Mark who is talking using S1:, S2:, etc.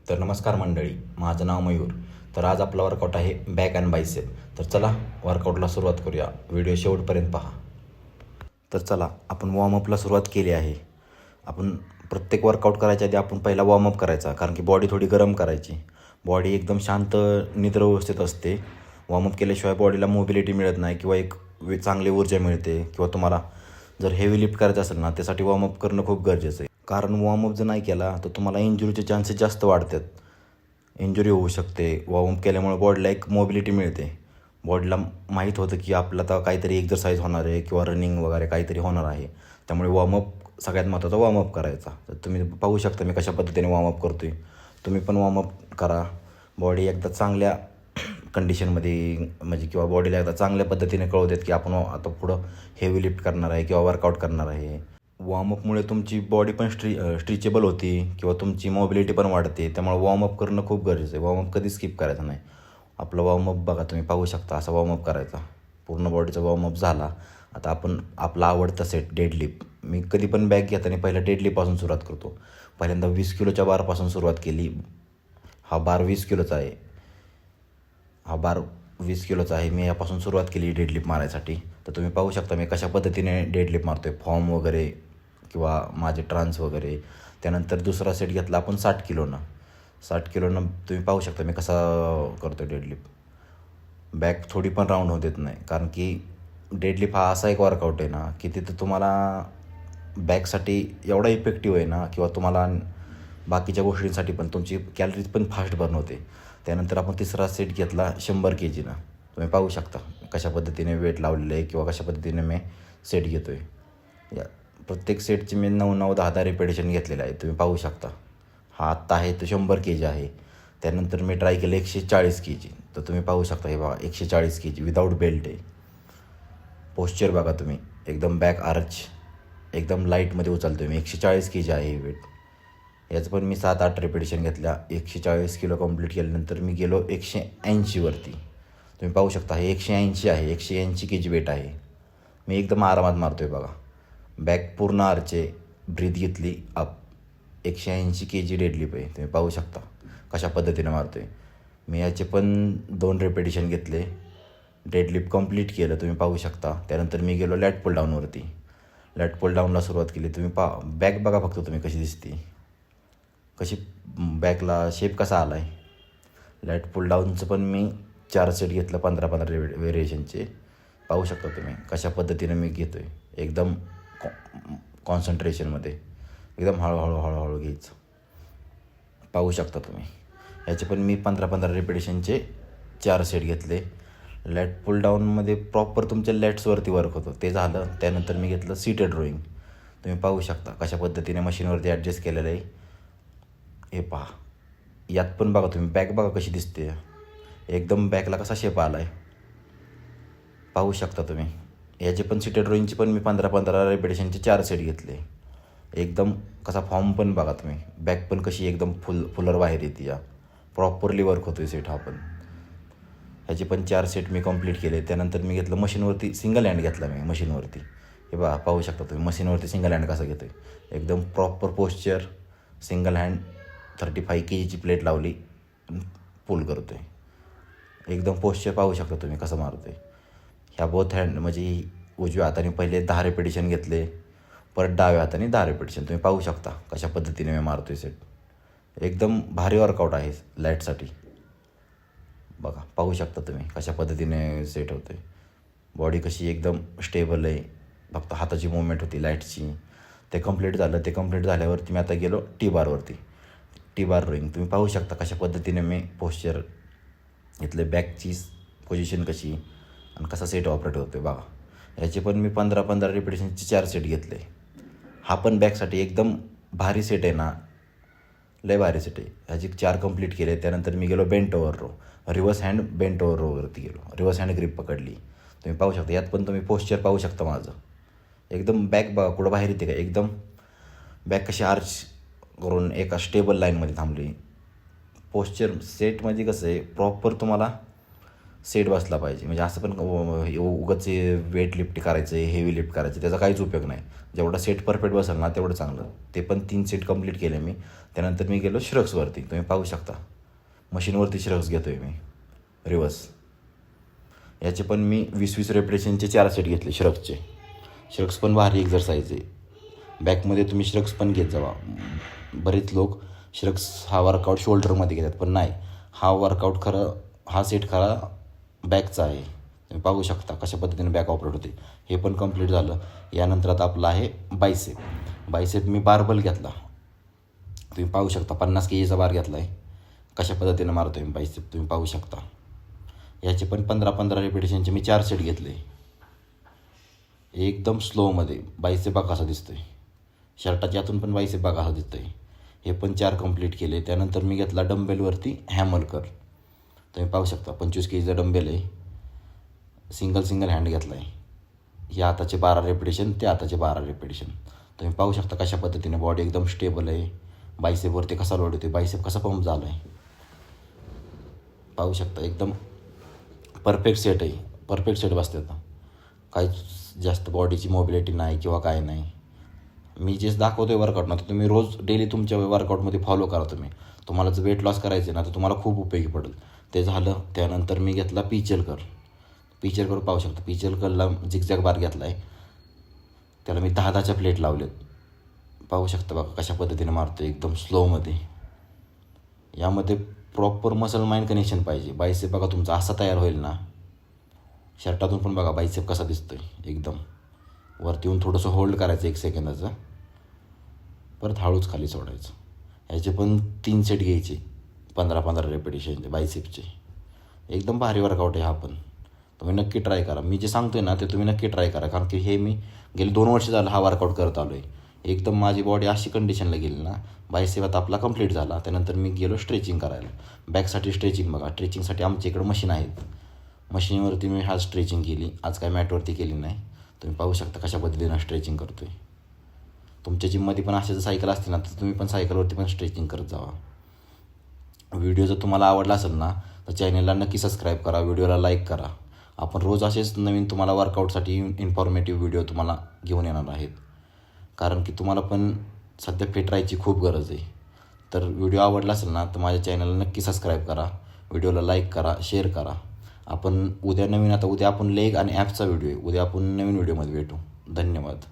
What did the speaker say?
S1: तर नमस्कार मंडळी, माझं नाव मयूर. तर आज आपला वर्कआउट आहे बॅक अँड बायसेप. तर चला वर्कआउटला सुरुवात करूया. व्हिडिओ शेवटपर्यंत पहा. तर चला आपण वॉर्मअपला सुरुवात केली आहे. आपण प्रत्येक वर्कआउट करायच्या आधी आपण पहिला वॉर्मअप करायचा, कारण की बॉडी थोडी गरम करायची. बॉडी एकदम शांत निद्र व्यवस्थित असते. वॉर्मअप केल्याशिवाय बॉडीला मोबिलिटी मिळत नाही किंवा एक चांगली ऊर्जा मिळते. किंवा तुम्हाला जर हेवी लिफ्ट करायचं असेल ना, त्यासाठी वॉर्मअप करणं खूप गरजेचं आहे. कारण वॉर्मअप जर नाही केला तर तुम्हाला इंजुरीचे चान्सेस जास्त वाढतात. इंजुरी होऊ शकते. वॉर्मअप केल्यामुळे बॉडीला एक मोबिलिटी मिळते. बॉडीला माहीत होतं की आपलं आता काहीतरी एक्झरसाईज होणार आहे किंवा रनिंग वगैरे काहीतरी होणार आहे. त्यामुळे वॉर्मअप सगळ्यात महत्त्वाचा वॉर्मअप करायचा. तर तुम्ही पाहू शकता मी कशा पद्धतीने वॉर्मअप करतो आहे. तुम्ही पण वॉर्मअप करा. बॉडी एकदा चांगल्या कंडिशनमध्ये म्हणजे किंवा बॉडीला एकदा चांगल्या पद्धतीने कळू देत की आपण आता पुढं हेवी लिफ्ट करणार आहे किंवा वर्कआउट करणार आहे. वॉर्मअपमुळे तुमची बॉडी पण स्ट्रेचेबल होती किंवा तुमची मोबिलिटी पण वाढते. त्यामुळे वॉर्मअप करणं खूप गरजेचं आहे. वॉर्मअप कधी स्किप करायचं नाही. आपला वॉर्मअप बघा, तुम्ही पाहू शकता असा वॉर्मअप करायचा. पूर्ण बॉडीचा वॉर्मअप झाला. आता आपण आपला आवडता सेट डेडलिफ्ट. मी कधी पण बॅग घेताना पहिला डेडलिफ्टपासून सुरुवात करतो. पहिल्यांदा 20 किलोच्या बारपासून सुरुवात केली. हा बार 20 किलोचा आहे. हा बार 20 किलोचा आहे. मी यापासून सुरुवात केली डेडलिफ्ट मारायसाठी. तर तुम्ही पाहू शकता मी कशा पद्धतीने डेडलिफ्ट मारतो आहे. फॉर्म वगैरे किंवा माझे ट्रान्स वगैरे. त्यानंतर दुसरा सेट घेतला आपण 60 किलोनं. 60 किलोनं तुम्ही पाहू शकता मी कसा करतो डेडलिफ्ट. बॅक थोडी पण राऊंड होत देत नाही, कारण की डेडलिफ्ट हा असा एक वर्कआउट आहे ना की तिथं तुम्हाला बॅकसाठी एवढा इफेक्टिव्ह आहे ना, किंवा तुम्हाला बाकीच्या गोष्टींसाठी पण तुमची कॅलरीज पण फास्ट बर्न होते. त्यानंतर आपण तिसरा सेट घेतला 100 kgनं. तुम्ही पाहू शकता कशा पद्धतीने वेट लावलेलं आहे किंवा कशा पद्धतीने मी सेट घेतो आहे. या प्रत्येक सेटची मी 9-9, 10-10 रिपिटेशन घेतलेलं आहे. तुम्ही पाहू शकता. हा आत्ता आहे तो 100 kg आहे. त्यानंतर मी ट्राय केलं 140 kg. तर तुम्ही पाहू शकता हे बघा 140 kg विदाऊट बेल्ट आहे. पोश्चर बघा तुम्ही, एकदम बॅक आर्च, एकदम लाईटमध्ये उचलतो मी. 140 kg आहे हे वेट. याचं पण मी 7-8 रिपिटेशन घेतल्या. 140 किलो कंप्लीट केल्यानंतर मी गेलो 180वरती. तुम्ही पाहू शकता हे 180 आहे. 180 kg वेट आहे. मी एकदम आरामात मारतो आहे बघा. बॅक पूर्ण आर्चे, ब्रीथ घेतली अप. 180 kg डेडलिफ्ट आहे. तुम्ही पाहू शकता कशा पद्धतीने मारतो आहे मी. याचे पण 2 रिपिटेशन घेतले. डेडलिफ्ट कंप्लीट केलं तुम्ही पाहू शकता. त्यानंतर मी गेलो लॅट पुल डाऊनवरती. लॅट पुल डाऊनला सुरुवात केली. तुम्ही बॅक बघा फक्त तुम्ही कशी दिसते, कशी बॅकला शेप कसा आला आहे. लॅट पुल डाऊनचं पण मी 4 सेट घेतलं 15-15 व्हेरिएशनचे. पाहू शकता तुम्ही कशा पद्धतीने मी घेतो आहे. एकदम कॉन्सन्ट्रेशनमध्ये, एकदम हळूहळू घ्यायचं. पाहू शकता तुम्ही. याचे पण मी 15-15 रिपिटेशनचे 4 सेट घेतले. लॅट पुल डाऊनमध्ये प्रॉपर तुमच्या लॅट्सवरती वर्क होतं ते झालं. त्यानंतर मी घेतलं सीटेड रोईंग. तुम्ही पाहू शकता कशा पद्धतीने मशीनवरती ॲडजस्ट केलेलं आहे. हे पहा, यात पण बघा तुम्ही बॅक बघा कशी दिसते. एकदम बॅकला कसा शेप आला आहे पाहू शकता तुम्ही. याचे पण सीटेड रोईंगचे पण मी 15-15 रिपिटेशनचे 4 सेट घेतले. एकदम कसा फॉर्म पण बघा तुम्ही. बॅक पण कशी एकदम फुलर बाहेर येते. या प्रॉपरली वर्क होतो आहे सेट हा पण. ह्याचे पण 4 सेट मी कंप्लीट केले. त्यानंतर मी घेतलं मशीनवरती, सिंगल हँड घेतला मी मशीनवरती. हे बघा पाहू शकता तुम्ही मशीनवरती सिंगल हँड कसा घेतो आहे. एकदम प्रॉपर पोश्चर, सिंगल हँड 35 kgची प्लेट लावली, पुल करतो आहे. एकदम पोश्चर पाहू शकता तुम्ही कसं मारतो आहे. ह्या बोथ हँड म्हणजे उजव्या हाताने पहिले 10 रिपिटेशन घेतले, परत डाव्या हाताने 10 रिपिटेशन. तुम्ही पाहू शकता कशा पद्धतीने मी मारतो आहे सेट. एकदम भारी वर्कआउट आहे लॅटसाठी. बघा पाहू शकता तुम्ही कशा पद्धतीने सेट होतं आहे. बॉडी कशी एकदम स्टेबल आहे. फक्त हाताची मुवमेंट होती लाईटची. ते कंप्लीट झालं. ते कंप्लीट झाल्यावरती मी आता गेलो टी बारवरती. T bar rowing. तुम्ही पाहू शकता कशा पद्धतीने मी पोश्चर घेतले, बॅकची पोझिशन कशी आणि कसा सेट ऑपरेट होतो आहे बघा. याचे पण मी 15-15 रिपिटेशनचे 4 सेट घेतले. हा पण बॅकसाठी एकदम भारी सेट आहे ना, लय भारी सेट आहे. ह्याची 4 कंप्लीट केले. त्यानंतर मी गेलो bent over row, reverse hand bent over रोवरती गेलो. रिव्हर्स हँड ग्रिप पकडली. तुम्ही पाहू शकता. यात पण तुम्ही पोश्चर पाहू शकता माझं. एकदम बॅक बघा कुठं बाहेर येते का. एकदम बॅक कशी आर्च करून एका स्टेबल लाईनमध्ये थांबली. पोश्चर सेट म्हणजे कसं आहे, प्रॉपर तुम्हाला सेट बसला पाहिजे. म्हणजे असं पण उगाच वेट लिफ्ट करायचं आहे, हेवी लिफ्ट करायचं, त्याचा काहीच उपयोग नाही. जेवढा सेट परफेक्ट बसेल ना तेवढं चांगलं. ते पण 3 सेट कंप्लीट केले मी. त्यानंतर मी गेलो श्रक्सवरती. तुम्ही पाहू शकता मशीनवरती श्रक्स घेतो आहे मी रिवर्स. याचे पण मी 20-20 रेपिटेशनचे 4 सेट घेतले श्रक्सचे. श्रक्स पण भारी एक्झरसाईज आहे. बॅकमध्ये तुम्ही श्रक्स पण घेत जावा. बरेच लोक श्रक्स हा वर्कआउट शोल्डरमध्ये घेतात, पण नाही, हा सेट खरा बॅकचा आहे. तुम्ही पाहू शकता कशा पद्धतीने बॅक ऑपरेट होते. हे पण कंप्लीट झालं. यानंतर आता आपलं आहे बायसेप. बायसेप मी बारबल घेतला. तुम्ही पाहू शकता 50 kgचा बार घेतला आहे. कशा पद्धतीने मारतो मी बायसेप तुम्ही पाहू शकता. याचे पण 15-15 रेपिटेशनचे मी 4 सेट घेतले. एकदम स्लोमध्ये. बायसेप बघा कसा दिसतोय. शर्टाच्या आतून पण बायसेप बघा कसा दिसतोय. हे पण 4 कंप्लीट केले. त्यानंतर मी घेतला डंबेलवरती हॅमर कर. तुम्ही पाहू शकता 25 kgचा डंबेल आहे. सिंगल हँड घेतला आहे. या हाताचे 12 रेपिटेशन, त्या हाताचे 12 रेपिटेशन. तुम्ही पाहू शकता कशा पद्धतीने बॉडी एकदम स्टेबल आहे. बायसेपवरती कसा लोड येतो, बायसेप कसा पंप झाला आहे पाहू शकता. एकदम परफेक्ट सेट आहे. परफेक्ट सेट बसते. आता काहीच जास्त बॉडीची मोबिलिटी नाही किंवा काय नाही. मी जे दाखवतो आहे वर्कआउट ना, तर तुम्ही रोज डेली तुमच्या वर्कआउटमध्ये फॉलो करा. तुम्हाला जर वेट लॉस करायचं आहे ना, तर तुम्हाला खूप उपयोगी पडेल. ते झालं. त्यानंतर मी घेतला पिचल कर पाहू शकता. पिचल करला झिगझॅग बार घेतला आहे. त्याला मी 10-10च्या प्लेट लावलेत. पाहू शकता बघा कशा पद्धतीने मारतो एकदम स्लोमध्ये. यामध्ये प्रॉपर मसल माइंड कनेक्शन पाहिजे. बायसेप बघा तुमचा असा तयार होईल ना, शर्टातून पण बघा बायसेप कसा दिसतोय. एकदम वरती येऊन थोडंसं होल्ड करायचं 1 सेकंदाचं, परत हळूच खाली सोडायचं. याचे पण 3 सेट घ्यायचे 15-15 रेपिटेशनचे बायसेपचे. एकदम भारी वर्कआउट आहे हा पण. तुम्ही नक्की ट्राय करा. मी जे सांगतोय ना ते तुम्ही नक्की ट्राय करा. कारण की हे मी गेले 2 वर्ष झालं हा वर्कआउट करत आलो आहे. एकदम माझी बॉडी अशी कंडिशनला गेली ना. बायसेप आता आपला कंप्लीट झाला. त्यानंतर मी गेलो स्ट्रेचिंग करायला. बॅकसाठी स्ट्रेचिंग बघा. स्ट्रेचिंगसाठी आमच्या इकडं मशीन आहेत. मशीनवरती मी आज स्ट्रेचिंग केली. आज काय मॅटवरती केली नाही. तुम्ही पाहू शकता कशा पद्धतीनं स्ट्रेचिंग करतो आहे. तुमच्या जिममध्ये पण अशा जर सायकल असते ना, तर तुम्ही पण सायकलवरती पण स्ट्रेचिंग करत जावा. व्हिडिओ जर तुम्हाला आवडला असेल ना, तर चॅनलला नक्की सबस्क्राईब करा, व्हिडिओला लाईक करा. आपण रोज असेच नवीन तुम्हाला वर्कआउटसाठी इन्फॉर्मेटिव्ह व्हिडिओ तुम्हाला घेऊन येणार आहेत. कारण की तुम्हाला पण सध्या फिट राहायची खूप गरज आहे. तर व्हिडिओ आवडला असेल ना, तर माझ्या चॅनलला नक्की सबस्क्राईब करा, व्हिडिओला लाईक करा, शेअर करा. उद्या आपण लेग आणि ॲप्सचा व्हिडिओ आहे. उद्या आपण नवीन व्हिडिओमध्ये भेटू. धन्यवाद.